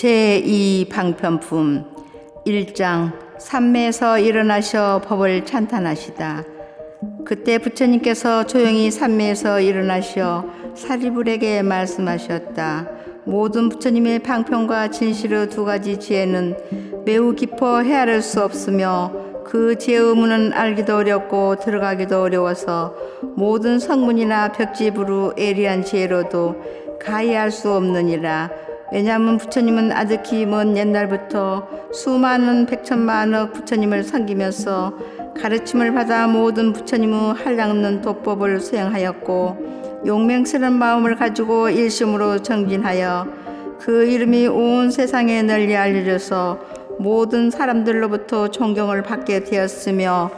제2방편품 1장 산매에서 일어나셔 법을 찬탄하시다. 그때 부처님께서 조용히 산매에서 일어나셔 사리불에게 말씀하셨다. 모든 부처님의 방편과 진실의 두 가지 지혜는 매우 깊어 헤아릴 수 없으며 그 지혜의 의문은 알기도 어렵고 들어가기도 어려워서 모든 성문이나 벽지부로 예리한 지혜로도 가히 알 수 없느니라. 왜냐하면 부처님은 아득히 먼 옛날부터 수많은 백천만억 부처님을 섬기면서 가르침을 받아 모든 부처님의 한량없는 도법을 수행하였고 용맹스러운 마음을 가지고 일심으로 정진하여 그 이름이 온 세상에 널리 알려져서 모든 사람들로부터 존경을 받게 되었으며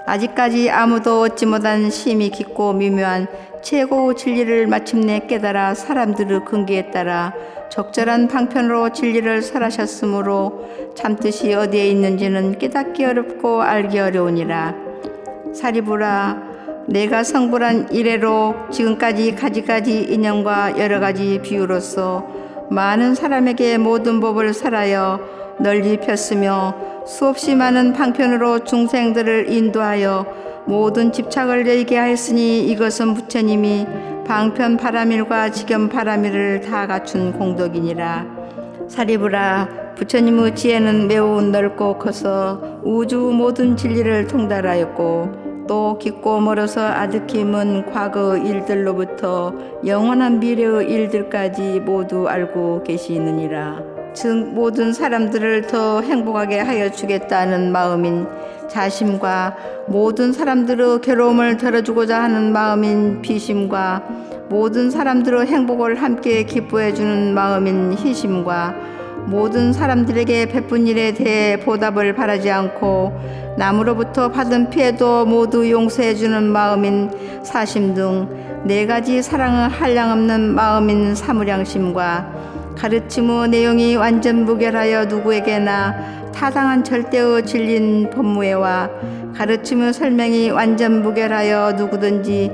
아직까지 아무도 얻지 못한 심히 깊고 미묘한 최고 진리를 마침내 깨달아 사람들의 근기에 따라 적절한 방편으로 진리를 설하셨으므로 참뜻이 어디에 있는지는 깨닫기 어렵고 알기 어려우니라. 사리불아, 내가 성불한 이래로 지금까지 가지가지 인연과 여러가지 비유로서 많은 사람에게 모든 법을 설하여 널리 폈으며 수없이 많은 방편으로 중생들을 인도하여 모든 집착을 여의게 하였으니 이것은 부처님이 방편 바라밀과 직견 바라밀을 다 갖춘 공덕이니라. 사리불아, 부처님의 지혜는 매우 넓고 커서 우주 모든 진리를 통달하였고 또 깊고 멀어서 아득히 먼 과거 일들로부터 영원한 미래의 일들까지 모두 알고 계시느니라. 즉 모든 사람들을 더 행복하게 하여 주겠다는 마음인 자심과 모든 사람들의 괴로움을 덜어주고자 하는 마음인 비심과 모든 사람들의 행복을 함께 기뻐해 주는 마음인 희심과 모든 사람들에게 베푼 일에 대해 보답을 바라지 않고 남으로부터 받은 피해도 모두 용서해 주는 마음인 사심 등 네 가지 사랑의 한량없는 마음인 사무량심과 가르침의 내용이 완전 무결하여 누구에게나 타당한 절대의 진리인 법무회와 가르침의 설명이 완전 무결하여 누구든지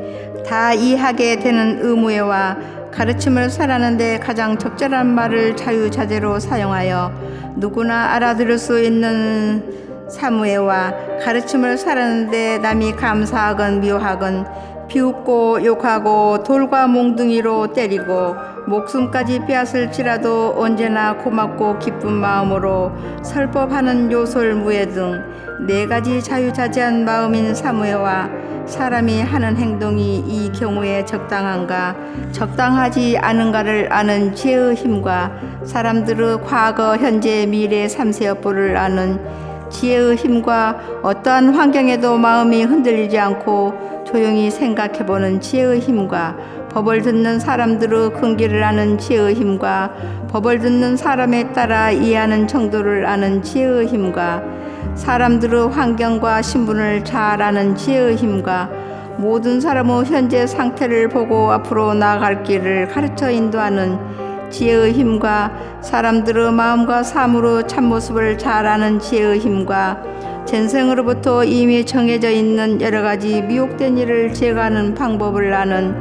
다 이해하게 되는 의무회와 가르침을 설하는데 가장 적절한 말을 자유자재로 사용하여 누구나 알아들을 수 있는 사무회와 가르침을 설하는데 남이 감사하건 미워하건 비웃고 욕하고 돌과 몽둥이로 때리고 목숨까지 빼앗을지라도 언제나 고맙고 기쁜 마음으로 설법하는 요설무회 등 네 가지 자유자재한 마음인 사무회와 사람이 하는 행동이 이 경우에 적당한가 적당하지 않은가를 아는 지혜의 힘과 사람들의 과거 현재 미래 삼세여포를 아는 지혜의 힘과 어떠한 환경에도 마음이 흔들리지 않고 조용히 생각해보는 지혜의 힘과 법을 듣는 사람들의 근기를 아는 지혜의 힘과 법을 듣는 사람에 따라 이해하는 정도를 아는 지혜의 힘과 사람들의 환경과 신분을 잘 아는 지혜의 힘과 모든 사람의 현재 상태를 보고 앞으로 나아갈 길을 가르쳐 인도하는 지혜의 힘과 사람들의 마음과 삶으로 참모습을 잘 아는 지혜의 힘과 전생으로부터 이미 정해져 있는 여러 가지 미혹된 일을 제거하는 방법을 아는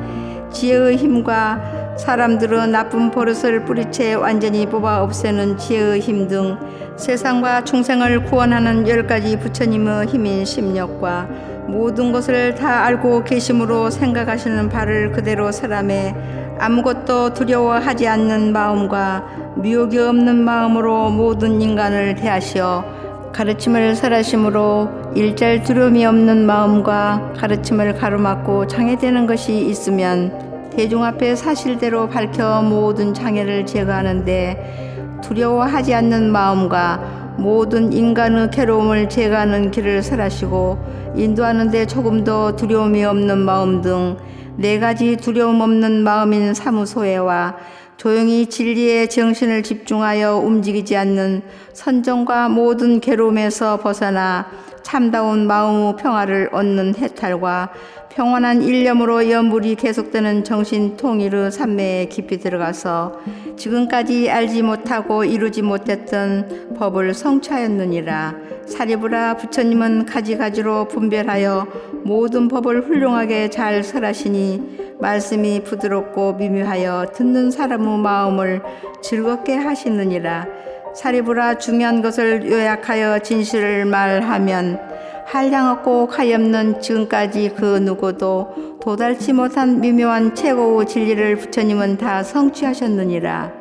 지혜의 힘과 사람들의 나쁜 버릇을 뿌리채 완전히 뽑아 없애는 지혜의 힘 등 세상과 중생을 구원하는 10가지 부처님의 힘인 심력과 모든 것을 다 알고 계심으로 생각하시는 바를 그대로 설함에 아무것도 두려워하지 않는 마음과 미혹이 없는 마음으로 모든 인간을 대하시어 가르침을 설하심으로 일절 두려움이 없는 마음과 가르침을 가로막고 장애되는 것이 있으면 대중 앞에 사실대로 밝혀 모든 장애를 제거하는데 두려워하지 않는 마음과 모든 인간의 괴로움을 제거하는 길을 설하시고 인도하는 데 조금 더 두려움이 없는 마음 등 네 가지 두려움 없는 마음인 사무소회와 조용히 진리에 정신을 집중하여 움직이지 않는 선정과 모든 괴로움에서 벗어나 참다운 마음의 평화를 얻는 해탈과 평온한 일념으로 연불이 계속되는 정신통일의 산매에 깊이 들어가서 지금까지 알지 못하고 이루지 못했던 법을 성취하였느니라. 사리부라, 부처님은 가지가지로 분별하여 모든 법을 훌륭하게 잘 설하시니 말씀이 부드럽고 미묘하여 듣는 사람의 마음을 즐겁게 하시느니라. 사리부라, 중요한 것을 요약하여 진실을 말하면 한량없고 가엾는 지금까지 그 누구도 도달치 못한 미묘한 최고의 진리를 부처님은 다 성취하셨느니라.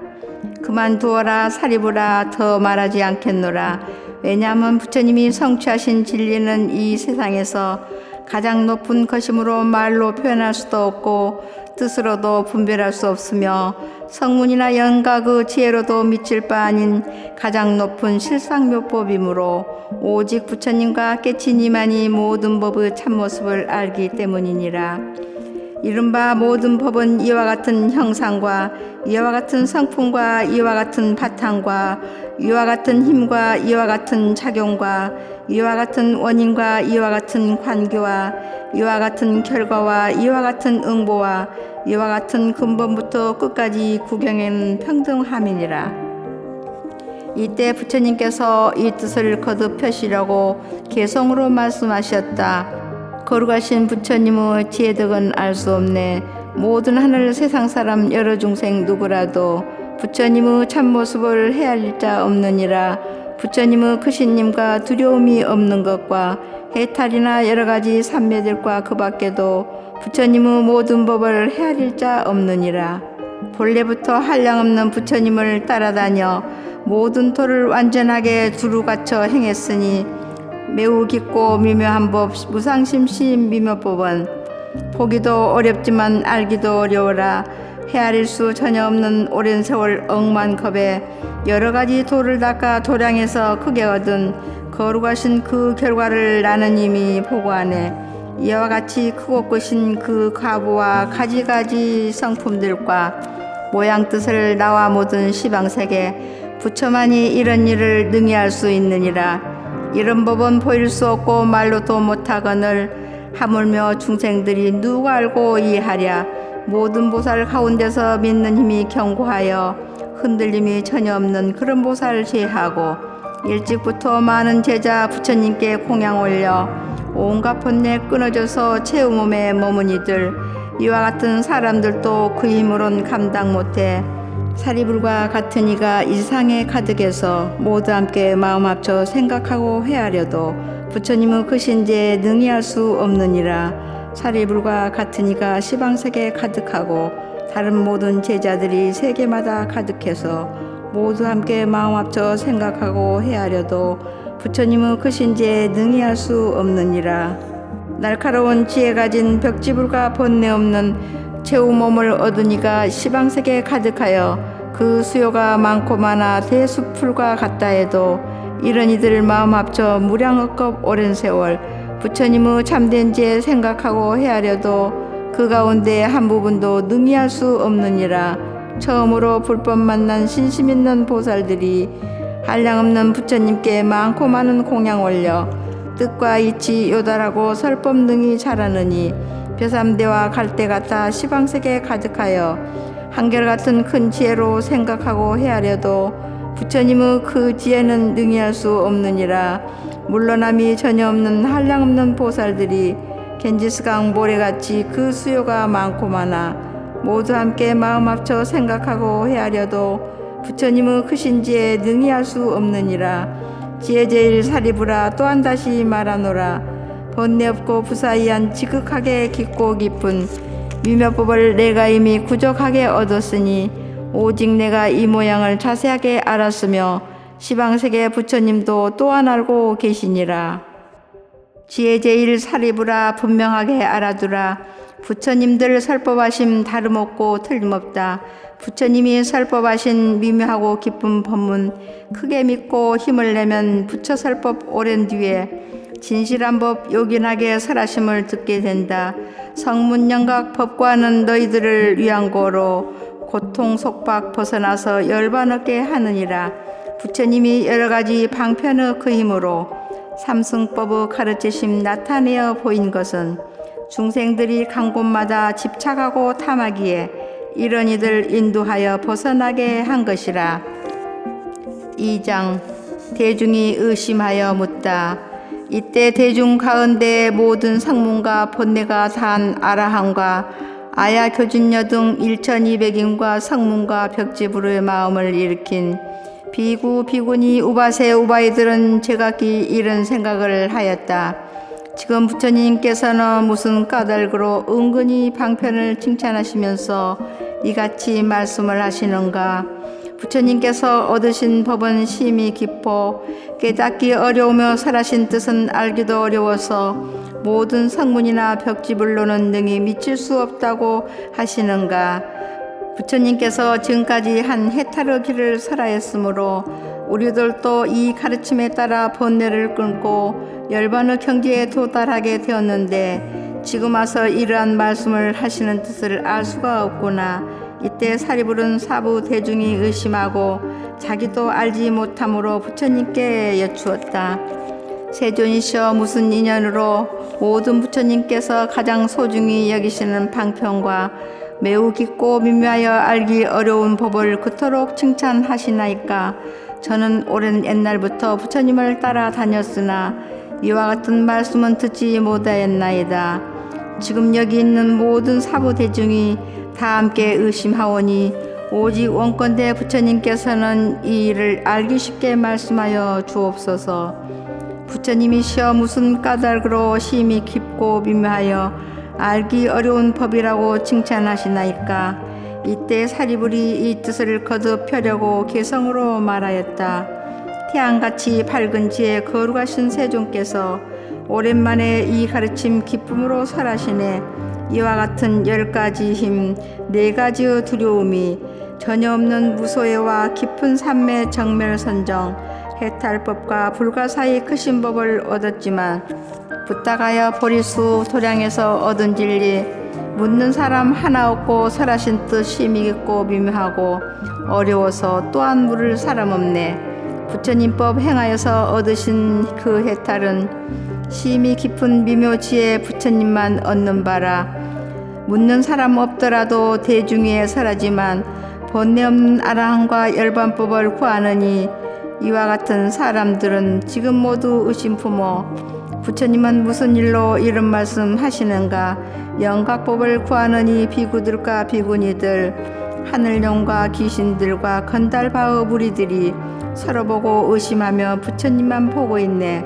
그만두어라 사리부라, 더 말하지 않겠노라. 왜냐하면 부처님이 성취하신 진리는 이 세상에서 가장 높은 것이므로 말로 표현할 수도 없고 뜻으로도 분별할 수 없으며 성문이나 연가 그 지혜로도 미칠 바 아닌 가장 높은 실상묘법이므로 오직 부처님과 깨치니만이 모든 법의 참모습을 알기 때문이니라. 이른바 모든 법은 이와 같은 형상과 이와 같은 성품과 이와 같은 바탕과 이와 같은 힘과 이와 같은 작용과 이와 같은 원인과 이와 같은 관계와 이와 같은 결과와 이와 같은 응보와 이와 같은 근본부터 끝까지 구경에는 평등함이니라. 이때 부처님께서 이 뜻을 거듭 펴시려고 개성으로 말씀하셨다. 거룩하신 부처님의 지혜덕은 알 수 없네. 모든 하늘 세상 사람 여러 중생 누구라도 부처님의 참모습을 헤아릴 자 없느니라. 부처님의 크신님과 두려움이 없는 것과 해탈이나 여러 가지 산매들과 그 밖에도 부처님의 모든 법을 헤아릴 자 없느니라. 본래부터 한량없는 부처님을 따라다녀 모든 도를 완전하게 두루 갖춰 행했으니 매우 깊고 미묘한 법 무상심심 미묘법은 보기도 어렵지만 알기도 어려워라. 헤아릴 수 전혀 없는 오랜 세월 억만겁에 여러 가지 도를 닦아 도량에서 크게 얻은 거룩하신 그 결과를 나는 이미 보고하네. 이와 같이 크고 크신 그 가부와 가지가지 성품들과 모양 뜻을 나와 모든 시방세계 부처만이 이런 일을 능히 할 수 있느니라. 이런 법은 보일 수 없고 말로도 못하거늘 하물며 중생들이 누가 알고 이해하랴. 모든 보살 가운데서 믿는 힘이 견고하여 흔들림이 전혀 없는 그런 보살을 제하고 일찍부터 많은 제자 부처님께 공양 올려 온갖 번뇌 끊어져서 채우 몸에 머문 이들 이와 같은 사람들도 그 힘으론 감당 못해 사리불과 같은 이가 일상에 가득해서 모두 함께 마음 합쳐 생각하고 헤아려도 부처님의 크신지에 능히 할 수 없느니라. 사리불과 같은 이가 시방세계에 가득하고 다른 모든 제자들이 세계마다 가득해서 모두 함께 마음 합쳐 생각하고 헤아려도 부처님의 크신지에 능히 할 수 없느니라. 날카로운 지혜 가진 벽지불과 번뇌 없는 최후 몸을 얻은 이가 시방세계에 가득하여 그 수요가 많고 많아 대숲풀과 같다 해도 이런 이들 마음 합쳐 무량억겁 오랜 세월 부처님의 참된 지혜 생각하고 헤아려도 그 가운데 한 부분도 능히 할 수 없느니라. 처음으로 불법 만난 신심 있는 보살들이 한량없는 부처님께 많고 많은 공양 올려 뜻과 이치 요달하고 설법 능히 잘하느니 벼삼대와 갈대 같아 시방세계에 가득하여 한결같은 큰 지혜로 생각하고 헤아려도 부처님의 그 지혜는 능히 할 수 없느니라. 물러남이 전혀 없는 한량없는 보살들이 겐지스강 모래같이 그 수요가 많고 많아 모두 함께 마음 합쳐 생각하고 헤아려도 부처님의 크신지에 능히 할 수 없느니라. 지혜제일 사리부라, 또한 다시 말하노라. 번뇌 없고 부사이한 지극하게 깊고 깊은 미묘법을 내가 이미 구족하게 얻었으니 오직 내가 이 모양을 자세하게 알았으며 시방세계 부처님도 또한 알고 계시니라. 지혜제일 사리부라, 분명하게 알아두라. 부처님들 설법하심 다름없고 틀림없다. 부처님이 설법하신 미묘하고 깊은 법문 크게 믿고 힘을 내면 부처 설법 오랜 뒤에 진실한 법 요긴하게 설하심을 듣게 된다. 성문영각 법과는 너희들을 위한 거로 고통 속박 벗어나서 열반 얻게 하느니라. 부처님이 여러 가지 방편의 그 힘으로 삼승법의 가르치심 나타내어 보인 것은 중생들이 간 곳마다 집착하고 탐하기에 이런 이들 인도하여 벗어나게 한 것이라. 2장. 대중이 의심하여 묻다. 이때 대중 가운데 모든 상문과 본내가 다한 아라함과 아야 교진녀 등 1200인과 성문과 벽지부르의 마음을 일으킨 비구 비구니 우바세 우바이들은 제각기 이런 생각을 하였다. 지금 부처님께서는 무슨 까닭으로 은근히 방편을 칭찬하시면서 이같이 말씀을 하시는가? 부처님께서 얻으신 법은 심히 깊어 깨닫기 어려우며 설하신 뜻은 알기도 어려워서 모든 성문이나 벽지불로는 능히 미칠 수 없다고 하시는가? 부처님께서 지금까지 한 해탈의 길을 설하였으므로 우리들도 이 가르침에 따라 번뇌를 끊고 열반의 경지에 도달하게 되었는데 지금 와서 이러한 말씀을 하시는 뜻을 알 수가 없구나. 이때 사리불은 사부 대중이 의심하고 자기도 알지 못함으로 부처님께 여쭈었다. 세존이시여, 무슨 인연으로 모든 부처님께서 가장 소중히 여기시는 방편과 매우 깊고 미묘하여 알기 어려운 법을 그토록 칭찬하시나이까? 저는 오랜 옛날부터 부처님을 따라다녔으나 이와 같은 말씀은 듣지 못하였나이다. 지금 여기 있는 모든 사부 대중이 다 함께 의심하오니 오직 원건대 부처님께서는 이 일을 알기 쉽게 말씀하여 주옵소서. 부처님이시여, 무슨 까닭으로 심히 깊고 미묘하여 알기 어려운 법이라고 칭찬하시나이까? 이때 사리불이 이 뜻을 거듭 펴려고 개성으로 말하였다. 태양같이 밝은 지에 거룩하신 세존께서 오랜만에 이 가르침 기쁨으로 설하시네. 이와 같은 10가지 힘, 4가지의 두려움이 전혀 없는 무소해와 깊은 삼매 정멸 선정, 해탈법과 불가사의 크신 법을 얻었지만 부탁하여 보리수 도량에서 얻은 진리, 묻는 사람 하나 없고 설하신 뜻 심히 깊고 미묘하고 어려워서 또한 물을 사람 없네. 부처님법 행하여서 얻으신 그 해탈은 심히 깊은 미묘지에 부처님만 얻는 바라. 묻는 사람 없더라도 대중에 설하지만 번뇌 없는 아라함과 열반법을 구하느니 이와 같은 사람들은 지금 모두 의심품어 부처님은 무슨 일로 이런 말씀 하시는가? 영각법을 구하느니 비구들과 비구니들, 하늘룡과 귀신들과 건달바의 무리들이 서로 보고 의심하며 부처님만 보고 있네.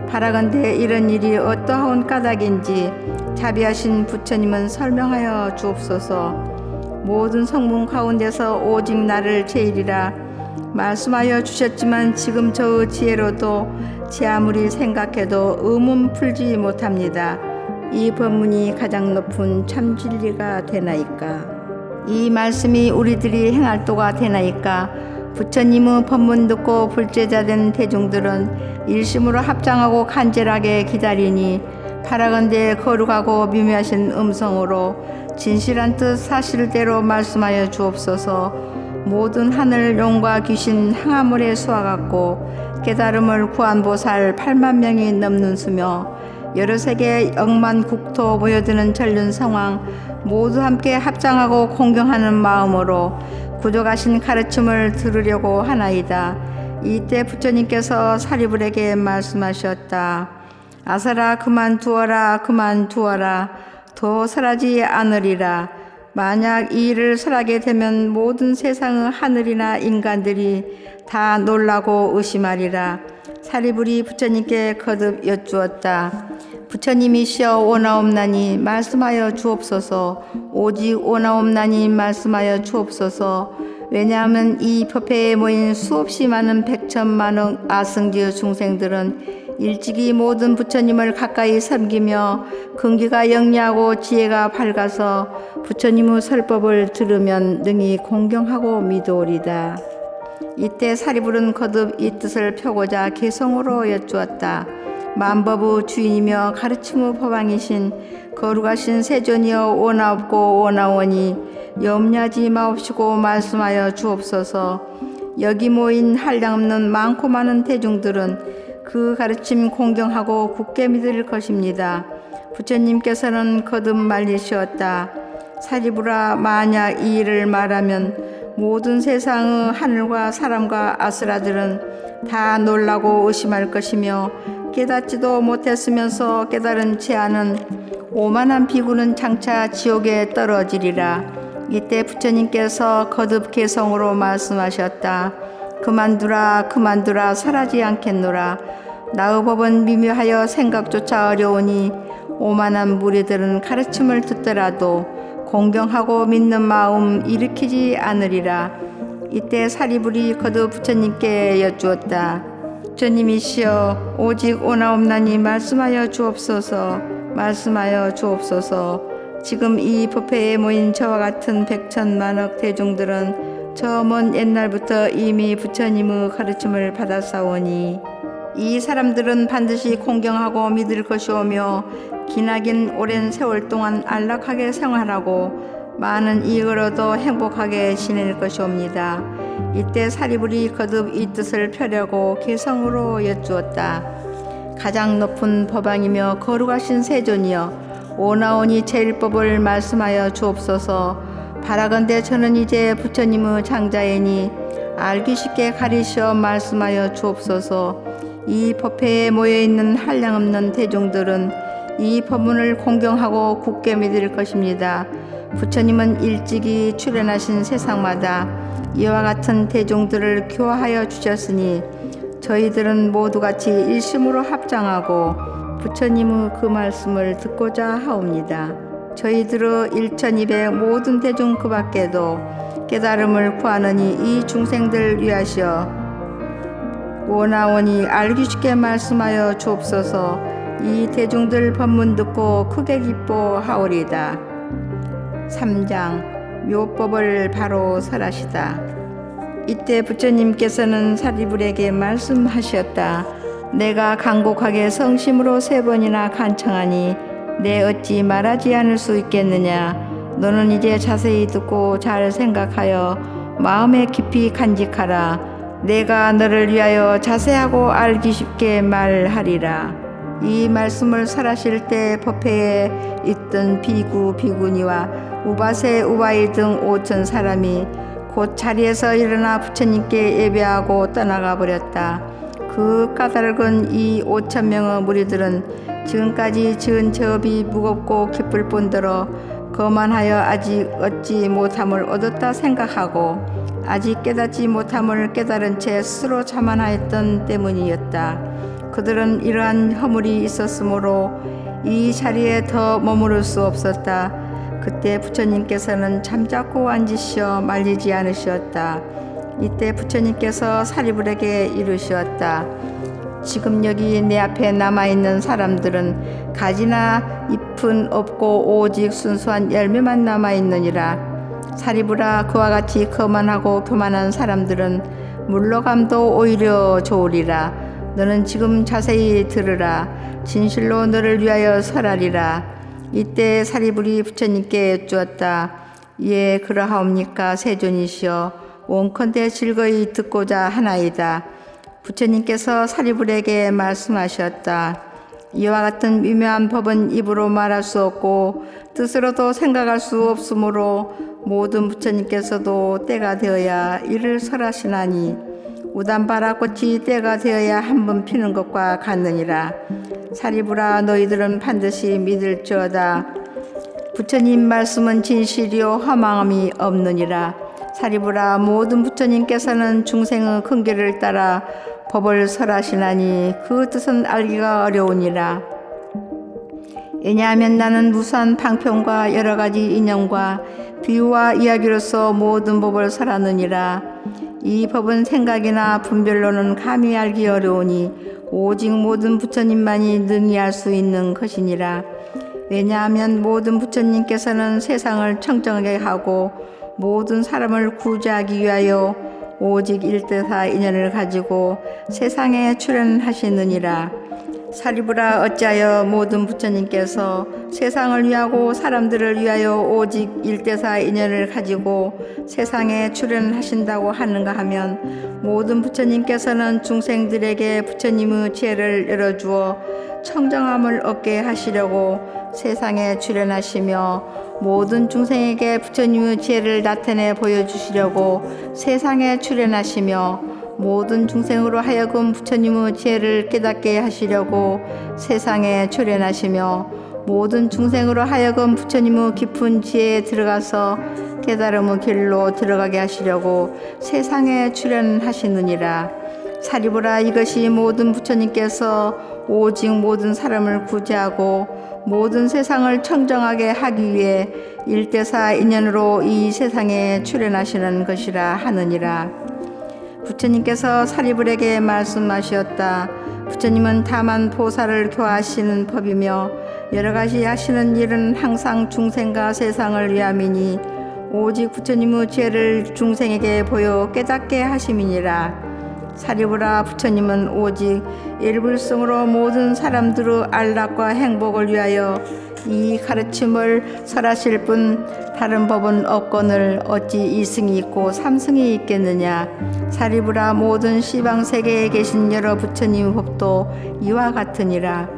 바라건대 이런 일이 어떠한 까닭인지 자비하신 부처님은 설명하여 주옵소서. 모든 성문 가운데서 오직 나를 제일이라 말씀하여 주셨지만 지금 저의 지혜로도 제 아무리 생각해도 의문 풀지 못합니다. 이 법문이 가장 높은 참진리가 되나이까? 이 말씀이 우리들이 행할 도가 되나이까? 부처님의 법문 듣고 불제자된 대중들은 일심으로 합장하고 간절하게 기다리니 바라건대 거룩하고 미묘하신 음성으로 진실한 뜻 사실대로 말씀하여 주옵소서. 모든 하늘 용과 귀신 항아물에 쏘아갖고 깨달음을 구한 보살 8만 명이 넘는 수며 여러 세계 억만 국토 모여드는 전륜 상황 모두 함께 합장하고 공경하는 마음으로 구족하신 가르침을 들으려고 하나이다. 이때 부처님께서 사리불에게 말씀하셨다. 아사라, 그만두어라, 그만두어라. 더 설하지 않으리라. 만약 이 일을 설하게 되면 모든 세상의 하늘이나 인간들이 다 놀라고 의심하리라. 사리불이 부처님께 거듭 여쭈었다. 부처님이시여, 오나옵나니 말씀하여 주옵소서. 오직 오나옵나니 말씀하여 주옵소서. 왜냐하면 이 법회에 모인 수없이 많은 백천만억 아승지의 중생들은 일찍이 모든 부처님을 가까이 섬기며 근기가 영리하고 지혜가 밝아서 부처님의 설법을 들으면 능히 공경하고 믿어오리다. 이때 사리불은 거듭 이 뜻을 펴고자 개성으로 여쭈었다. 만법의 주인이며 가르침의 법왕이신 거룩하신 세존이여, 오나옵고 오나오니 염려하지 마옵시고 말씀하여 주옵소서. 여기 모인 한량없는 많고 많은 대중들은 그 가르침 공경하고 굳게 믿을 것입니다. 부처님께서는 거듭 말리시었다. 사리부라, 만약 이 일을 말하면 모든 세상의 하늘과 사람과 아수라들은 다 놀라고 의심할 것이며 깨닫지도 못했으면서 깨달은 채 하는 오만한 비구는 장차 지옥에 떨어지리라. 이때 부처님께서 거듭 개성으로 말씀하셨다. 그만두라, 그만두라, 사라지 않겠노라. 나의 법은 미묘하여 생각조차 어려우니 오만한 무리들은 가르침을 듣더라도 공경하고 믿는 마음 일으키지 않으리라. 이때 사리불이 거듭 부처님께 여쭈었다. 부처님이시여, 오직 오나옵나니 말씀하여 주옵소서, 말씀하여 주옵소서. 지금 이 법회에 모인 저와 같은 백천만억 대중들은 저 먼 옛날부터 이미 부처님의 가르침을 받았사오니 이 사람들은 반드시 공경하고 믿을 것이오며 기나긴 오랜 세월 동안 안락하게 생활하고 많은 이익을 얻어 행복하게 지낼 것이옵니다. 이때 사리불이 거듭 이 뜻을 펴려고 개성으로 여쭈었다. 가장 높은 법왕이며 거룩하신 세존이여, 오나오니 제일법을 말씀하여 주옵소서. 바라건대 저는 이제 부처님의 장자이니 알기 쉽게 가리시어 말씀하여 주옵소서. 이 법회에 모여있는 한량없는 대중들은 이 법문을 공경하고 굳게 믿을 것입니다. 부처님은 일찍이 출현하신 세상마다 이와 같은 대중들을 교화하여 주셨으니 저희들은 모두 같이 일심으로 합장하고 부처님의 그 말씀을 듣고자 하옵니다. 저희들의 1200 모든 대중 그 밖에도 깨달음을 구하느니 이 중생들 위하시어 오나오니 알기 쉽게 말씀하여 주옵소서. 이 대중들 법문 듣고 크게 기뻐하오리다. 3장 묘법을 바로 설하시다. 이때 부처님께서는 사리불에게 말씀하셨다. 내가 간곡하게 성심으로 3번이나 간청하니 내 어찌 말하지 않을 수 있겠느냐. 너는 이제 자세히 듣고 잘 생각하여 마음에 깊이 간직하라. 내가 너를 위하여 자세하고 알기 쉽게 말하리라. 이 말씀을 설하실 때 법회에 있던 비구, 비구니와 우바세, 우바이 등 5천 사람이 곧 자리에서 일어나 부처님께 예배하고 떠나가 버렸다. 그 까닭은 이 5천 명의 무리들은 지금까지 지은 죄업이 무겁고 깊을 뿐더러 거만하여 아직 얻지 못함을 얻었다 생각하고 아직 깨닫지 못함을 깨달은 채 스스로 자만하였던 때문이었다. 그들은 이러한 허물이 있었으므로 이 자리에 더 머무를 수 없었다. 그때 부처님께서는 잠자코 앉으시어 말리지 않으셨다. 이때 부처님께서 사리불에게 이르시었다. 지금 여기 내 앞에 남아있는 사람들은 가지나 잎은 없고 오직 순수한 열매만 남아있느니라. 사리불아, 그와 같이 거만하고 교만한 사람들은 물러감도 오히려 좋으리라. 너는 지금 자세히 들으라. 진실로 너를 위하여 설하리라. 이때 사리불이 부처님께 여쭈었다. 예, 그러하옵니까 세존이시여. 원컨대 즐거이 듣고자 하나이다. 부처님께서 사리불에게 말씀하셨다. 이와 같은 미묘한 법은 입으로 말할 수 없고 뜻으로도 생각할 수 없으므로 모든 부처님께서도 때가 되어야 이를 설하시나니 우단바라 꽃이 때가 되어야 한 번 피는 것과 같느니라. 사리불아, 너희들은 반드시 믿을지어다. 부처님 말씀은 진실이요 허망함이 없느니라. 사리불아, 모든 부처님께서는 중생의 근기를 따라 법을 설하시나니 그 뜻은 알기가 어려우니라. 왜냐하면 나는 무수한 방편과 여러 가지 인연과 비유와 이야기로서 모든 법을 설하느니라. 이 법은 생각이나 분별로는 감히 알기 어려우니 오직 모든 부처님만이 능히 알 수 있는 것이니라. 왜냐하면 모든 부처님께서는 세상을 청정하게 하고 모든 사람을 구제하기 위하여 오직 일대사 인연을 가지고 세상에 출현하시느니라. 사리부라 어찌하여 모든 부처님께서 세상을 위하고 사람들을 위하여 오직 일대사 인연을 가지고 세상에 출연하신다고 하는가 하면 모든 부처님께서는 중생들에게 부처님의 지혜를 열어주어 청정함을 얻게 하시려고 세상에 출연하시며 모든 중생에게 부처님의 지혜를 나타내 보여주시려고 세상에 출연하시며 모든 중생으로 하여금 부처님의 지혜를 깨닫게 하시려고 세상에 출연하시며 모든 중생으로 하여금 부처님의 깊은 지혜에 들어가서 깨달음의 길로 들어가게 하시려고 세상에 출연하시느니라. 사리부라 이것이 모든 부처님께서 오직 모든 사람을 구제하고 모든 세상을 청정하게 하기 위해 일대사 인연으로 이 세상에 출연하시는 것이라 하느니라. 부처님께서 사리불에게 말씀하셨다. 부처님은 다만 보살을 교화하시는 법이며 여러 가지 하시는 일은 항상 중생과 세상을 위함이니 오직 부처님의 지혜를 중생에게 보여 깨닫게 하심이니라. 사리부라 부처님은 오직 일불성으로 모든 사람들의 안락과 행복을 위하여 이 가르침을 설하실 뿐 다른 법은 없거늘 어찌 이승이 있고 삼승이 있겠느냐. 사리부라 모든 시방세계에 계신 여러 부처님의 법도 이와 같으니라.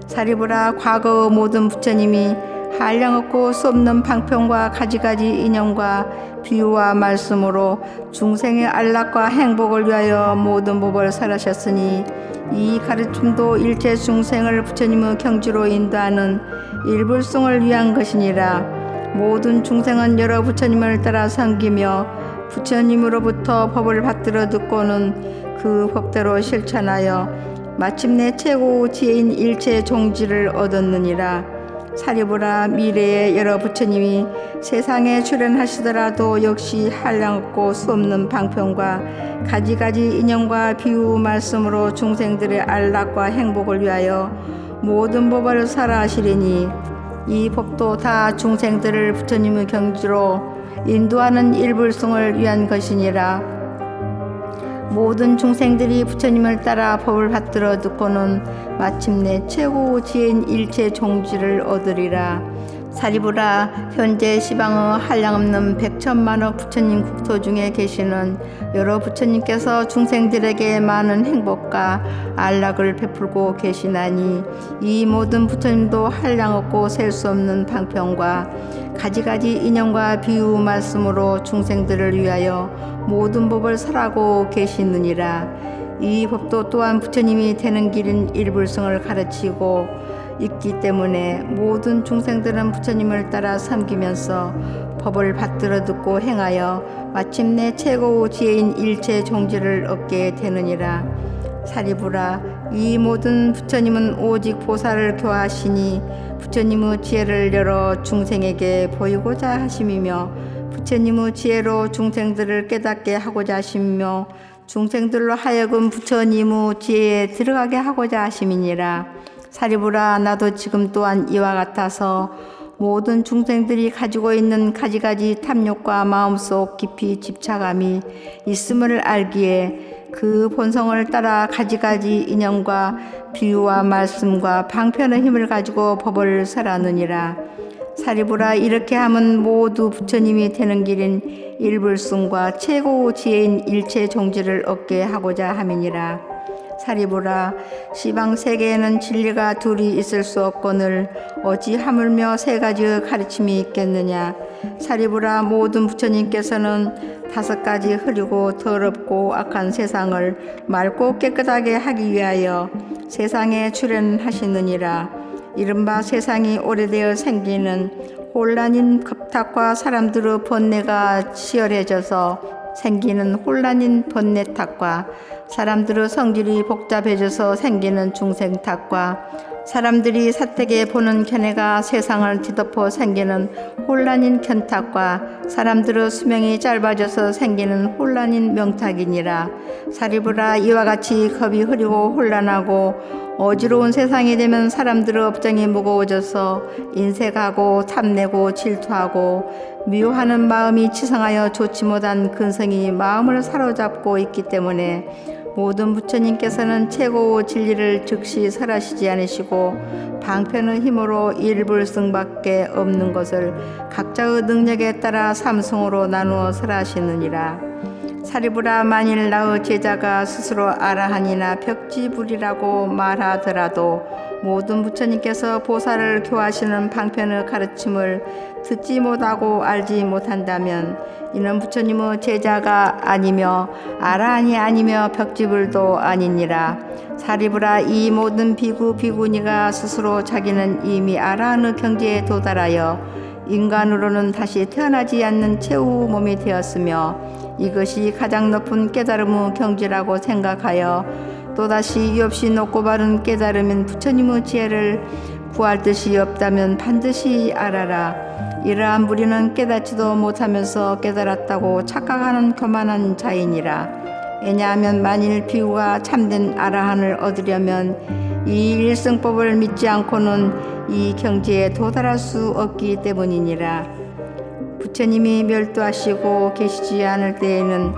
사리부라 과거 모든 부처님이 한량없고 수 없는 방편과 가지가지 인연과 비유와 말씀으로 중생의 안락과 행복을 위하여 모든 법을 설하셨으니 이 가르침도 일체 중생을 부처님의 경지로 인도하는 일불성을 위한 것이니라. 모든 중생은 여러 부처님을 따라 섬기며 부처님으로부터 법을 받들어 듣고는 그 법대로 실천하여 마침내 최고 지혜인 일체 종지를 얻었느니라. 사리부라 미래의 여러 부처님이 세상에 출연하시더라도 역시 한량없고 수없는 방편과 가지가지 인연과 비유 말씀으로 중생들의 안락과 행복을 위하여 모든 법을 설하시리니 이 법도 다 중생들을 부처님의 경지로 인도하는 일불성을 위한 것이니라. 모든 중생들이 부처님을 따라 법을 받들어 듣고는 마침내 최고 지혜인 일체 종지를 얻으리라. 사리부라 현재 시방의 한량없는 백천만억 부처님 국토 중에 계시는 여러 부처님께서 중생들에게 많은 행복과 안락을 베풀고 계시나니 이 모든 부처님도 한량없고 셀 수 없는 방편과 가지가지 인연과 비유 말씀으로 중생들을 위하여 모든 법을 설하고 계시느니라. 이 법도 또한 부처님이 되는 길인 일불성을 가르치고 있기 때문에 모든 중생들은 부처님을 따라 섬기면서 법을 받들어 듣고 행하여 마침내 최고 지혜인 일체 종지를 얻게 되느니라. 사리부라 이 모든 부처님은 오직 보살을 교화하시니 부처님의 지혜를 열어 중생에게 보이고자 하심이며 부처님의 지혜로 중생들을 깨닫게 하고자 하시며 중생들로 하여금 부처님의 지혜에 들어가게 하고자 하심이니라. 사리부라 나도 지금 또한 이와 같아서 모든 중생들이 가지고 있는 가지가지 탐욕과 마음속 깊이 집착함이 있음을 알기에 그 본성을 따라 가지가지 인연과 비유와 말씀과 방편의 힘을 가지고 법을 설하느니라. 사리부라 이렇게 하면 모두 부처님이 되는 길인 일불승과 최고 지혜인 일체 종지를 얻게 하고자 함이니라. 사리부라 시방 세계에는 진리가 둘이 있을 수 없거늘 어찌 하물며 세 가지의 가르침이 있겠느냐. 사리부라 모든 부처님께서는 5가지 흐리고 더럽고 악한 세상을 맑고 깨끗하게 하기 위하여 세상에 출연하시느니라. 이른바 세상이 오래되어 생기는 혼란인 겁탁과 사람들의 번뇌가 치열해져서 생기는 혼란인 번뇌 탓과 사람들의 성질이 복잡해져서 생기는 중생 탓과 사람들이 사택에 보는 견해가 세상을 뒤덮어 생기는 혼란인 견탁과 사람들의 수명이 짧아져서 생기는 혼란인 명탁이니라. 사리부라 이와 같이 겁이 흐리고 혼란하고 어지러운 세상이 되면 사람들의 업장이 무거워져서 인색하고 탐내고 질투하고 미워하는 마음이 치성하여 좋지 못한 근성이 마음을 사로잡고 있기 때문에 모든 부처님께서는 최고 진리를 즉시 설하시지 않으시고 방편의 힘으로 일불승밖에 없는 것을 각자의 능력에 따라 삼승으로 나누어 설하시느니라. 사리부라, 만일 나의 제자가 스스로 아라한이나 벽지불이라고 말하더라도 모든 부처님께서 보살을 교하시는 방편의 가르침을 듣지 못하고 알지 못한다면 이는 부처님의 제자가 아니며 아라한이 아니며 벽지불도 아니니라. 사리부라, 이 모든 비구 비구니가 스스로 자기는 이미 아라한의 경지에 도달하여 인간으로는 다시 태어나지 않는 최후 몸이 되었으며 이것이 가장 높은 깨달음의 경지라고 생각하여 또다시 이없이 높고 바른 깨달음인 부처님의 지혜를 구할 뜻이 없다면 반드시 알아라. 이러한 무리는 깨닫지도 못하면서 깨달았다고 착각하는 교만한 자이니라. 왜냐하면 만일 비구가 참된 아라한을 얻으려면 이 일승법을 믿지 않고는 이 경지에 도달할 수 없기 때문이니라. 부처님이 멸도하시고 계시지 않을 때에는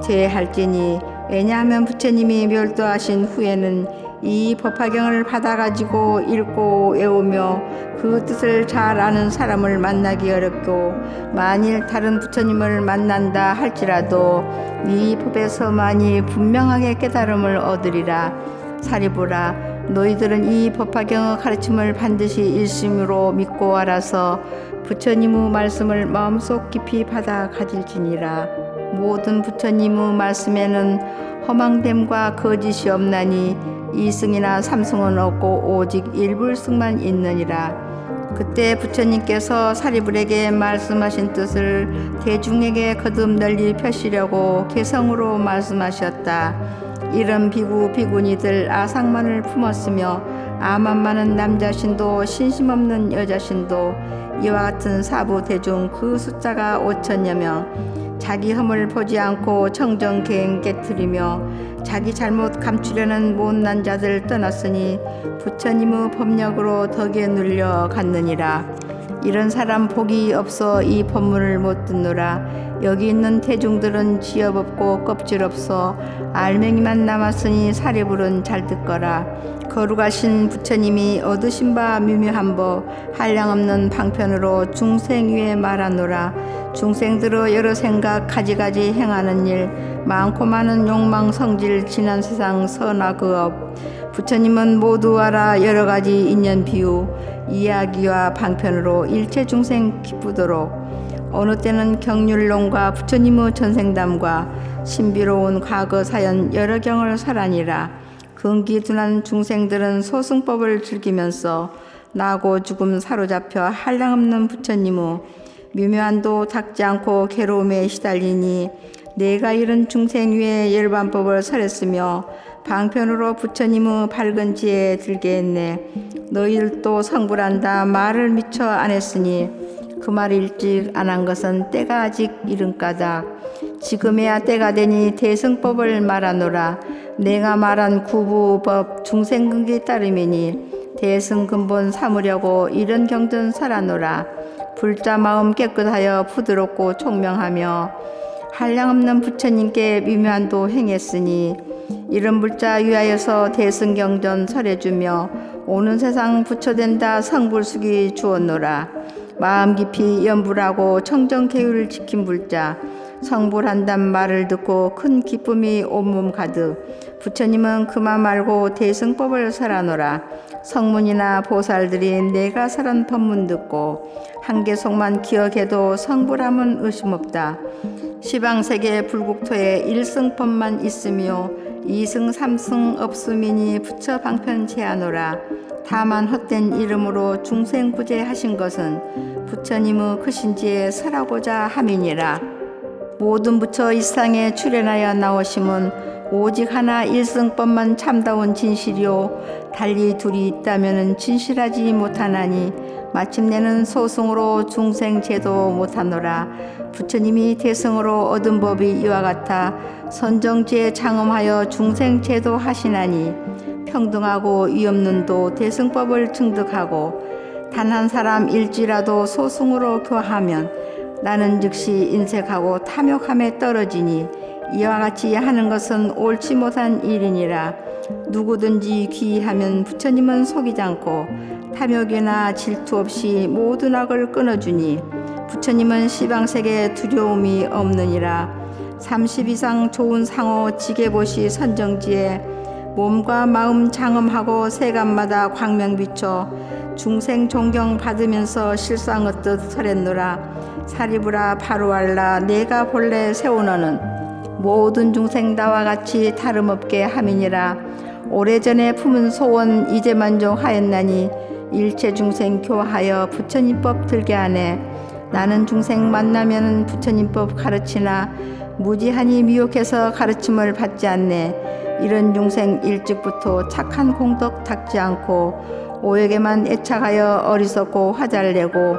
제할지니, 왜냐하면 부처님이 멸도하신 후에는 이 법화경을 받아가지고 읽고 외우며 그 뜻을 잘 아는 사람을 만나기 어렵고, 만일 다른 부처님을 만난다 할지라도 이 법에서만이 분명하게 깨달음을 얻으리라. 사리부라, 너희들은 이 법화경의 가르침을 반드시 일심으로 믿고 알아서 부처님의 말씀을 마음속 깊이 받아 가질지니라. 모든 부처님의 말씀에는 허망됨과 거짓이 없나니 이승이나 삼승은 없고 오직 일불승만 있느니라. 그때 부처님께서 사리불에게 말씀하신 뜻을 대중에게 거듭 널리 펴시려고 개성으로 말씀하셨다. 이런 비구 비구니들 아상만을 품었으며 아만 많은 남자신도 신심 없는 여자신도 이와 같은 사부 대중 그 숫자가 5천여 명, 자기 흠을 보지 않고 청정갱 깨트리며 자기 잘못 감추려는 못난 자들 떠났으니 부처님의 법력으로 덕에 눌려 갔느니라. 이런 사람 복이 없어 이 법문을 못 듣노라. 여기 있는 대중들은 지엽 없고 껍질 없어 알맹이만 남았으니 사리불은 잘 듣거라. 거룩하신 부처님이 얻으신 바 미묘한 법 한량없는 방편으로 중생 위에 말하노라. 중생들의 여러 생각 가지가지 행하는 일, 많고 많은 욕망 성질 지난 세상 선악의업, 부처님은 모두 알아 여러 가지 인연 비유 이야기와 방편으로 일체 중생 기쁘도록 어느 때는 경률론과 부처님의 전생담과 신비로운 과거 사연 여러 경을 설하니라. 근기둔한 중생들은 소승법을 즐기면서 나고 죽음 사로잡혀 한량없는 부처님의 미묘한도 닦지 않고 괴로움에 시달리니 내가 이런 중생 위에 열반법을 설했으며 방편으로 부처님의 밝은 지혜에 들게 했네. 너희들도 성불한다 말을 미처 안 했으니 그 말 일찍 안 한 것은 때가 아직 이른 까닭. 지금에야 때가 되니 대승법을 말하노라. 내가 말한 구부법 중생근기 따름이니 대승근본 삼으려고 이런 경전 설하노라. 불자 마음 깨끗하여 부드럽고 총명하며 한량없는 부처님께 미묘한도 행했으니 이런 불자 위하여서 대승경전 설해주며 오는 세상 부처된다 성불숙이 주었노라. 마음 깊이 염불하고 청정계율을 지킨 불자 성불한단 말을 듣고 큰 기쁨이 온몸 가득. 부처님은 그만 말고 대승법을 설하노라. 성문이나 보살들이 내가 설한 법문 듣고 한계속만 기억해도 성불함은 의심 없다. 시방세계 불국토에 일승법만 있으며 이승 삼승 없음이니 부처 방편 제하노라. 다만 헛된 이름으로 중생구제 하신 것은 부처님의 크신지에 설하고자 함이니라. 모든 부처 이상에 출현하여 나오심은 오직 하나 일승법만 참다운 진실이요 달리 둘이 있다면 진실하지 못하나니 마침내는 소승으로 중생 제도 못하노라. 부처님이 대승으로 얻은 법이 이와 같아 선정지에 장엄하여 중생 제도 하시나니 평등하고 위없는 도 대승법을 증득하고 단 한 사람 일지라도 소승으로 교하면 나는 즉시 인색하고 탐욕함에 떨어지니 이와 같이 하는 것은 옳지 못한 일이니라. 누구든지 귀의하면 부처님은 속이지 않고 탐욕이나 질투 없이 모든 악을 끊어주니 부처님은 시방색에 두려움이 없느니라. 30 이상 좋은 상호 지게보시 선정지에 몸과 마음 장엄하고 세간마다 광명 비춰 중생 존경 받으면서 실상 얻듯 설했노라. 사리부라 바로알라 내가 본래 세우너는 모든 중생 나와 같이 다름없게 함이니라. 오래전에 품은 소원 이제 만족하였나니 일체 중생 교화하여 부처님법 들게 하네. 나는 중생 만나면 부처님법 가르치나 무지하니 미혹해서 가르침을 받지 않네. 이런 중생 일찍부터 착한 공덕 닦지 않고 오역에만 애착하여 어리석고 화잘 내고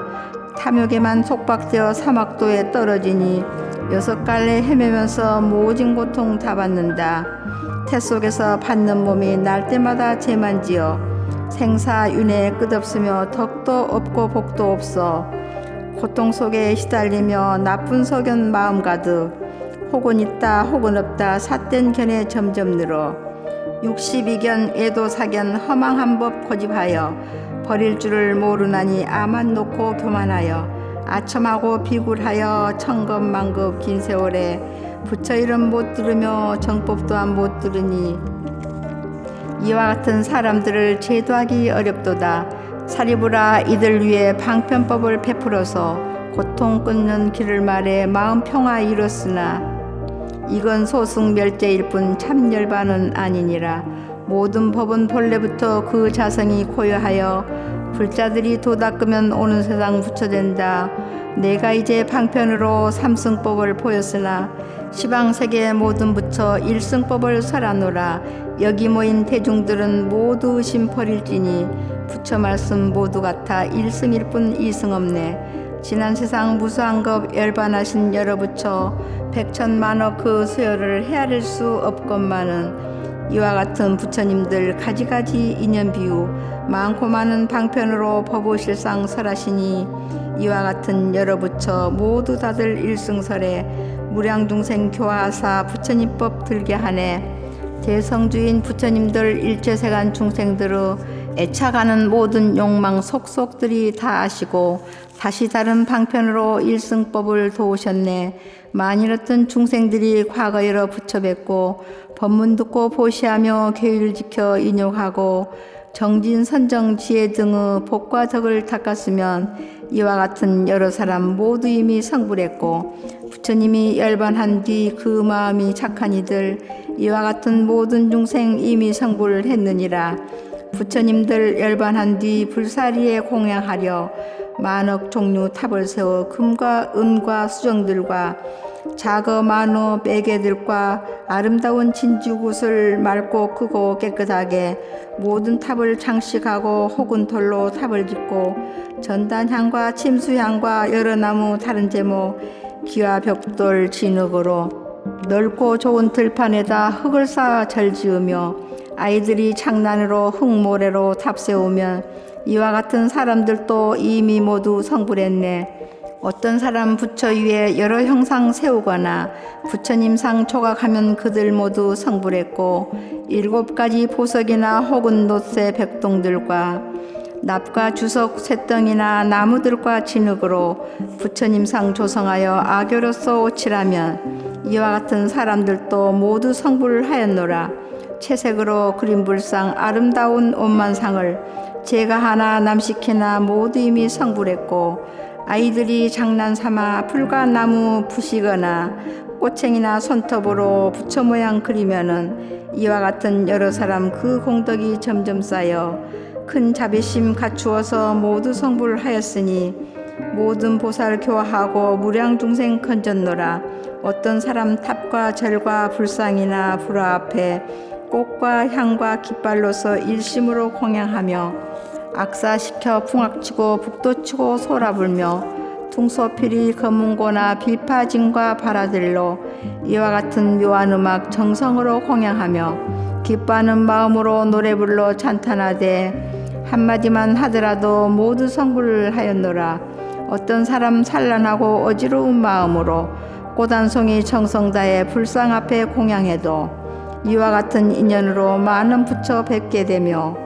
탐욕에만 속박되어 사막도에 떨어지니 6갈래 헤매면서 모진 고통 다 받는다. 태 속에서 받는 몸이 날 때마다 죄만지어 생사윤회 끝없으며 덕도 없고 복도 없어 고통 속에 시달리며 나쁜 소견 마음 가득 혹은 있다 혹은 없다 삿된 견해 점점 늘어 62견 애도사견 허망한 법 고집하여 버릴 줄을 모르나니 아만 놓고 교만하여 아첨하고 비굴하여 천겁만급 긴 세월에 부처 이름 못 들으며 정법 또한 못 들으니 이와 같은 사람들을 제도하기 어렵도다. 사리부라 이들 위해 방편법을 베풀어서 고통 끊는 길을 말해 마음 평화 이뤘으나 이건 소승멸제일 뿐 참 열반은 아니니라. 모든 법은 본래부터 그 자성이 고요하여 불자들이 도닦으면 오는 세상 부처된다. 내가 이제 방편으로 삼승법을 보였으나 시방세계 모든 부처 일승법을 설하노라. 여기 모인 대중들은 모두 의심 버릴지니 부처 말씀 모두 같아 일승일 뿐 이승 없네. 지난 세상 무수한 것 열반하신 여러 부처 백천만억 그 수요를 헤아릴 수 없건만은 이와 같은 부처님들 가지가지 인연 비유 많고 많은 방편으로 법의실상 설하시니 이와 같은 여러 부처 모두 다들 일승설에 무량중생 교화하사 부처님법 들게 하네. 대성주인 부처님들 일체세간 중생들의 애착하는 모든 욕망 속속들이 다 아시고 다시 다른 방편으로 일승법을 도우셨네. 만일 어떤 중생들이 과거 여러 부처 뵙고 법문 듣고 보시하며 교율 지켜 인욕하고 정진 선정 지혜 등의 복과 덕을 닦았으면 이와 같은 여러 사람 모두 이미 성불했고 부처님이 열반한 뒤 그 마음이 착한 이들 이와 같은 모든 중생 이미 성불했느니라. 부처님들 열반한 뒤 불사리에 공양하려 만억 종류 탑을 세워 금과 은과 수정들과 자거 만호 매개들과 아름다운 진주굿을 맑고 크고 깨끗하게 모든 탑을 장식하고 혹은 돌로 탑을 짓고 전단향과 침수향과 여러 나무 다른 제목 기와 벽돌 진흙으로 넓고 좋은 들판에다 흙을 쌓아 절지으며 아이들이 장난으로 흙모래로 탑 세우면 이와 같은 사람들도 이미 모두 성불했네. 어떤 사람 부처 위에 여러 형상 세우거나 부처님상 조각하면 그들 모두 성불했고 7가지 보석이나 혹은 놋새 백동들과 납과 주석 쇳덩이나 나무들과 진흙으로 부처님상 조성하여 악교로서 오칠하면 이와 같은 사람들도 모두 성불하였노라. 채색으로 그린 불상 아름다운 옷만상을 제가 하나 남시키나 모두 이미 성불했고 아이들이 장난삼아 풀과 나무 부시거나 꼬챙이나 손톱으로 부처 모양 그리면은 이와 같은 여러 사람 그 공덕이 점점 쌓여 큰 자비심 갖추어서 모두 성불하였으니 모든 보살 교화하고 무량중생 건졌노라. 어떤 사람 탑과 절과 불상이나 불화 앞에 꽃과 향과 깃발로서 일심으로 공양하며 악사시켜 풍악치고 북도치고 소라불며 퉁소필이 검은고나 빌파진과 바라들로 이와 같은 묘한 음악 정성으로 공양하며 기뻐하는 마음으로 노래 불러 찬탄하되 한마디만 하더라도 모두 성불을 하였노라. 어떤 사람 산란하고 어지러운 마음으로 꽃단송이 청성다에 불상 앞에 공양해도 이와 같은 인연으로 많은 부처 뵙게 되며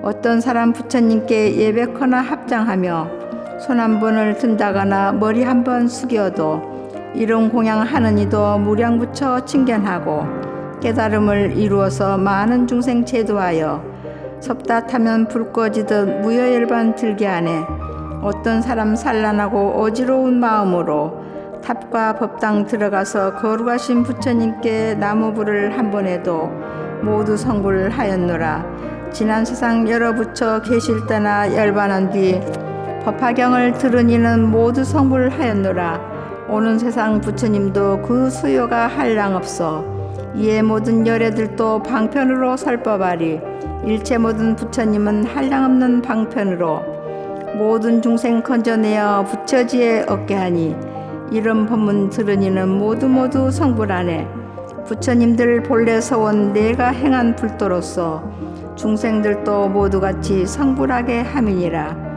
어떤 사람 부처님께 예배거나 합장하며 손 한 번을 든다거나 머리 한 번 숙여도 이런 공양하는 이도 무량부처 칭견하고 깨달음을 이루어서 많은 중생 제도하여 섭다 타면 불 꺼지듯 무여열반 들게 하네. 어떤 사람 산란하고 어지러운 마음으로 탑과 법당 들어가서 거룩하신 부처님께 나무불을 한 번 해도 모두 성불을 하였노라. 지난 세상 여러 부처 계실 때나 열반한 뒤 법화경을 들은 이는 모두 성불을 하였노라. 오는 세상 부처님도 그 수요가 한량 없어 이에 모든 열애들도 방편으로 설법하리. 일체 모든 부처님은 한량없는 방편으로 모든 중생 건져내어 부처지에 얻게 하니 이런 법문 들으니는 모두 성불하네. 부처님들 본래 서원 내가 행한 불도로서 중생들도 모두같이 성불하게 함이니라.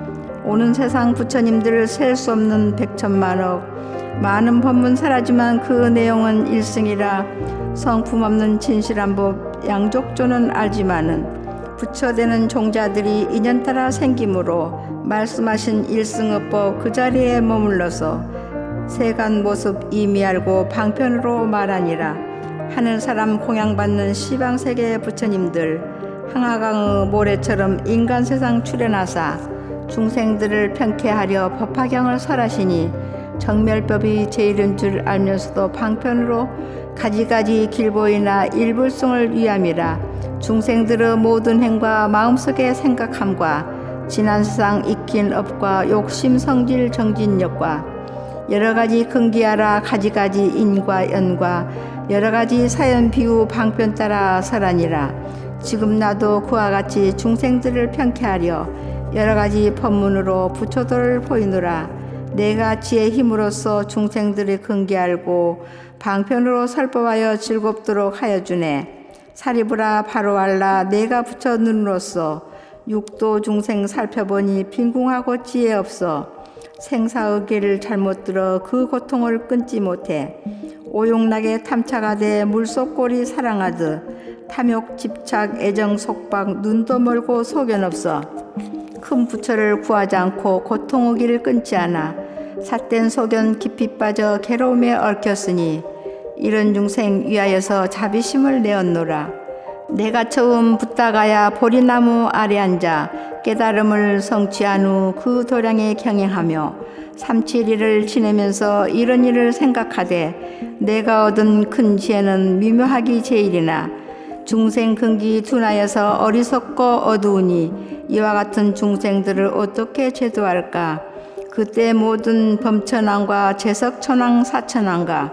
오는 세상 부처님들 셀 수 없는 백천만억 많은 법문 사라지만 그 내용은 일승이라. 성품 없는 진실한 법 양족조는 알지만은 부처되는 종자들이 인연 따라 생김으로 말씀하신 일승어법 그 자리에 머물러서 세간 모습 이미 알고 방편으로 말하니라. 하늘사람 공양받는 시방세계 부처님들 항아강의 모래처럼 인간세상 출현하사 중생들을 편케하려 법화경을 설하시니 정멸법이 제일인 줄 알면서도 방편으로 가지가지 길보이나 일불승을 위함이라. 중생들의 모든 행과 마음속의 생각함과 지난 세상 익힌 업과 욕심 성질 정진력과 여러가지 근기하라 가지가지 인과 연과 여러가지 사연 비유 방편 따라 설하니라. 지금 나도 그와 같이 중생들을 편케하려 여러가지 법문으로 부처도를 보이노라. 내가 지혜 힘으로써 중생들의 근기 알고 방편으로 설법하여 즐겁도록 하여 주네. 사리부라 바로 알라. 내가 부처 눈으로서 육도 중생 살펴보니 빈궁하고 지혜 없어 생사의 길을 잘못 들어 그 고통을 끊지 못해 오용락에 탐착하되 물속 꼴이 사랑하듯 탐욕 집착 애정 속박 눈도 멀고 소견 없어 큰 부처를 구하지 않고 고통의 길을 끊지 않아 삿된 소견 깊이 빠져 괴로움에 얽혔으니 이런 중생 위하여서 자비심을 내었노라. 내가 처음 붓다가야 보리나무 아래 앉아 깨달음을 성취한 후 그 도량에 경행하며 371을 지내면서 이런 일을 생각하되 내가 얻은 큰 지혜는 미묘하기 제일이나 중생 근기 둔하여서 어리석고 어두우니 이와 같은 중생들을 어떻게 제도할까. 그때 모든 범천왕과 재석천왕 사천왕과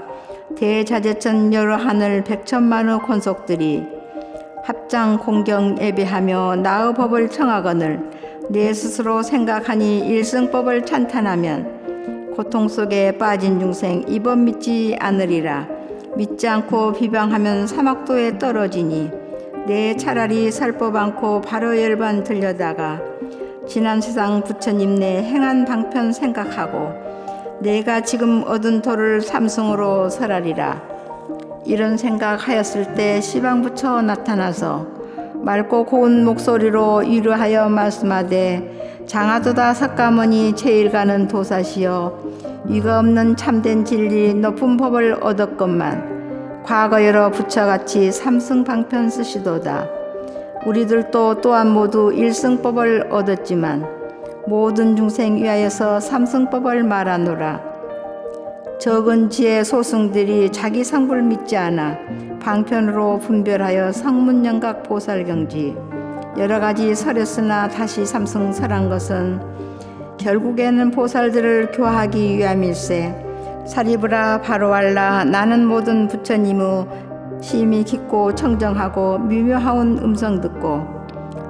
대자재천 여러 하늘 백천만의 권속들이 합장 공경 예배하며 나의 법을 청하거늘 내 스스로 생각하니 일승법을 찬탄하면 고통 속에 빠진 중생 이 법 믿지 않으리라. 믿지 않고 비방하면 사막도에 떨어지니 내 차라리 설법 않고 바로 열반 들려다가 지난 세상 부처님 내 행한 방편 생각하고 내가 지금 얻은 도를 삼승으로 설하리라. 이런 생각하였을 때 시방부처 나타나서 맑고 고운 목소리로 위로하여 말씀하되 장하도다 석가모니 제일 가는 도사시여 위가 없는 참된 진리 높은 법을 얻었건만 과거 여러 부처같이 삼승방편 쓰시도다. 우리들도 또한 모두 일승법을 얻었지만 모든 중생 위하여서 삼승법을 말하노라. 적은 지혜 소승들이 자기 성불 믿지 않아 방편으로 분별하여 성문영각 보살경지 여러 가지 설했으나 다시 삼승 설한 것은 결국에는 보살들을 교화하기 위함일세. 사리부라 바로 알라. 나는 모든 부처님의 심히 깊고 청정하고 미묘하온 음성 듣고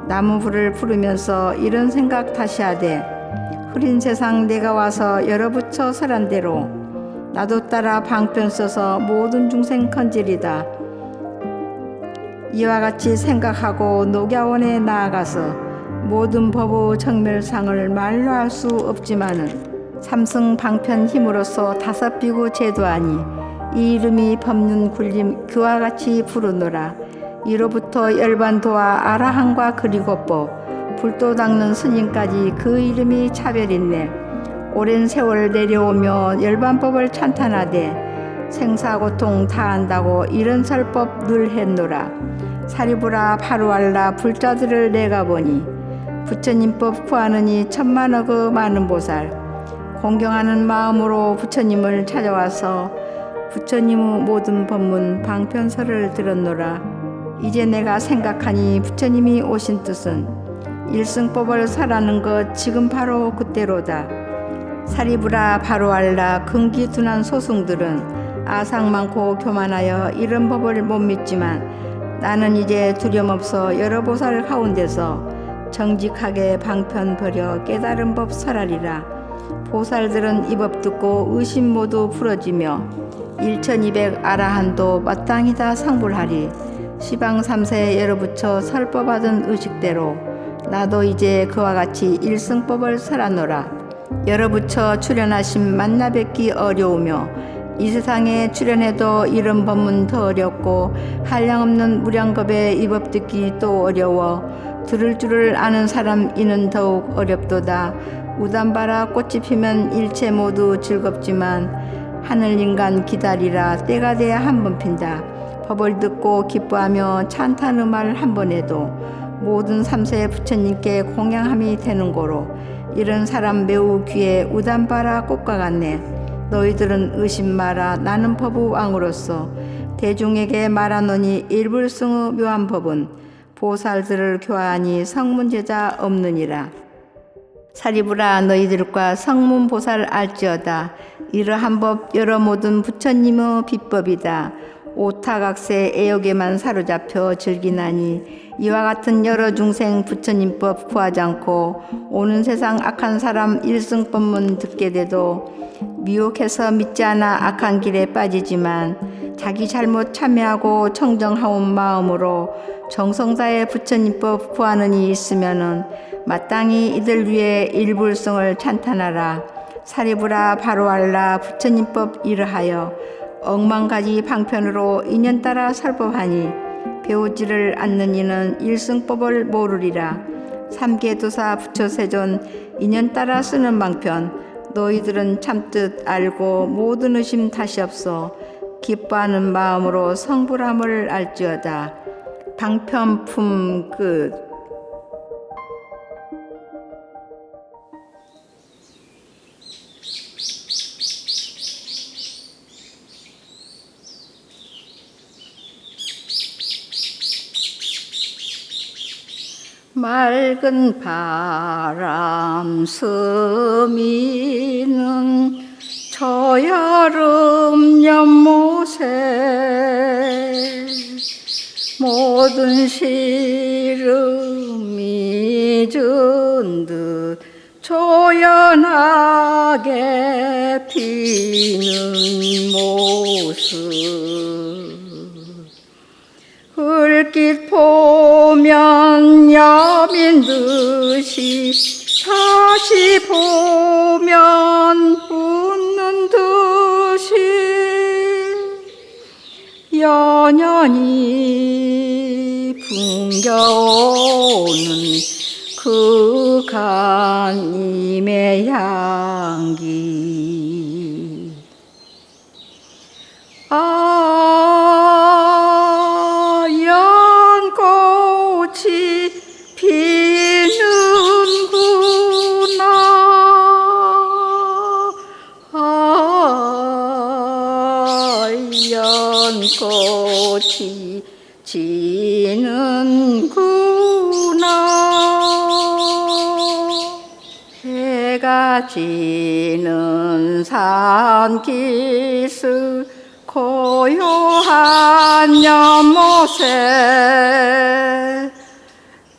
나무불을 부르면서 이런 생각 다시 하되 흐린 세상 내가 와서 여러 부처 설한 대로 나도 따라 방편 써서 모든 중생 건지리다. 이와 같이 생각하고 녹야원에 나아가서 모든 법의 정멸상을 말로 할 수 없지만은 삼승 방편 힘으로써 다섯 비구 제도하니 이 이름이 법륜 굴림 그와 같이 부르노라. 이로부터 열반도와 아라한과 그리고법 불도 닦는 스님까지 그 이름이 차별있네. 오랜 세월 내려오며 열반법을 찬탄하되 생사고통 다한다고 이런 설법 늘 했노라. 사리부라 바로알라 불자들을 내가 보니 부처님법 구하느니 천만억 많은 보살 공경하는 마음으로 부처님을 찾아와서 부처님의 모든 법문 방편서를 들었노라. 이제 내가 생각하니 부처님이 오신 뜻은 일승법을 설하는 것 지금 바로 그때로다. 사리부라 바로알라 근기둔한 소승들은 아상 많고 교만하여 이런 법을 못 믿지만 나는 이제 두려움없어 여러 보살 가운데서 정직하게 방편 버려 깨달은 법 설하리라. 보살들은 이 법 듣고 의심 모두 풀어지며 1200 아라한도 마땅히다 상불하리. 시방 3세에 열어붙여 설법하던 의식대로 나도 이제 그와 같이 일승법을 설하노라. 열어붙여 출연하심 만나 뵙기 어려우며 이 세상에 출연해도 이런 법문 더 어렵고 한량없는 무량겁에 이 법 듣기 또 어려워 들을 줄을 아는 사람 이는 더욱 어렵도다. 우담바라 꽃이 피면 일체 모두 즐겁지만 하늘 인간 기다리라 때가 돼야 한 번 핀다. 법을 듣고 기뻐하며 찬탄의 말 한 번 해도 모든 삼세 부처님께 공양함이 되는 고로 이런 사람 매우 귀해 우담바라 꽃과 같네. 너희들은 의심 마라. 나는 법의 왕으로서 대중에게 말하노니 일불승의 묘한 법은 보살들을 교하니 성문제자 없느니라. 사리부라 너희들과 성문보살 알지어다. 이러한 법 여러 모든 부처님의 비법이다. 오타각세 애욕에만 사로잡혀 즐기나니 이와 같은 여러 중생 부처님법 구하지 않고 오는 세상 악한 사람 일승법문 듣게 돼도 미혹해서 믿지 않아 악한 길에 빠지지만 자기 잘못 참회하고 청정하온 마음으로 정성다해 부처님법 구하는 이 있으면은 마땅히 이들 위해 일불성을 찬탄하라. 사리부라 바로알라 부처님법 이러하여 억만가지 방편으로 인연 따라 설법하니 배우지를 않는 이는 일승법을 모르리라. 삼계도사 부처세존 인연 따라 쓰는 방편 너희들은 참뜻 알고 모든 의심 다시 없어 기뻐하는 마음으로 성불함을 알지어다. 방편품 끝. 맑은 바람 스미는 저여름 연못에 모든 시름이 준 듯 조연하게 피는 모습 흘낏 보면 여민 듯이 다시 보면 웃는 듯이 연연히 풍겨오는 그 간임의 향기 연꽃이 피는구나 연꽃이 지는구나 해가 지는 산기슭 고요한 연못에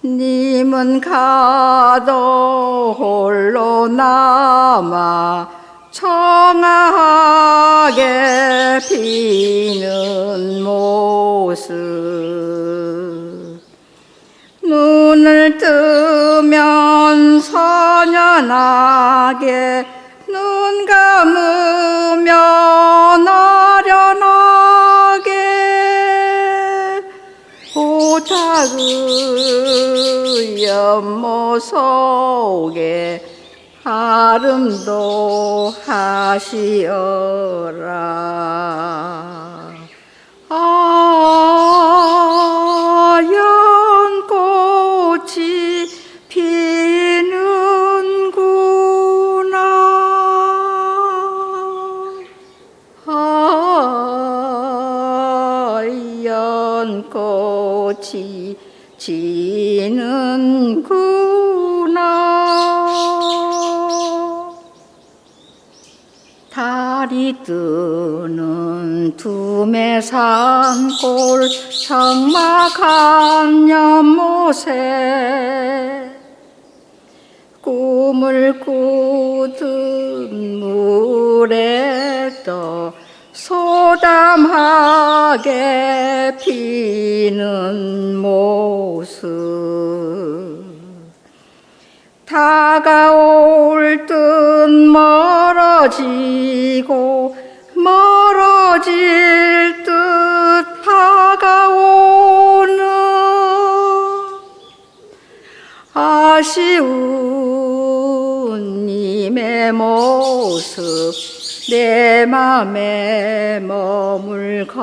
님은 가도 홀로 남아 청하게 피는 모습 눈을 뜨면 선연하게 눈 감으면 아련하게 작은 연못 속에 아름도 하시어라. 연꽃이 피는구나. 연꽃이 지는구나. 달이 뜨는 두메산골 적막한 연못에 꿈을 꾸듯 물에 떠 소담하게 피는 모습, 다가올 듯 멀어지고 멀어질 듯 다가오는 아쉬운 님의 모습 내 맘에 머물거라.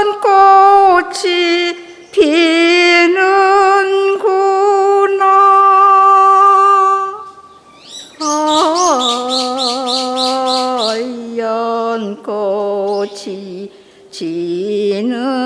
연꽃이 피는구나. 연꽃이 지는구나.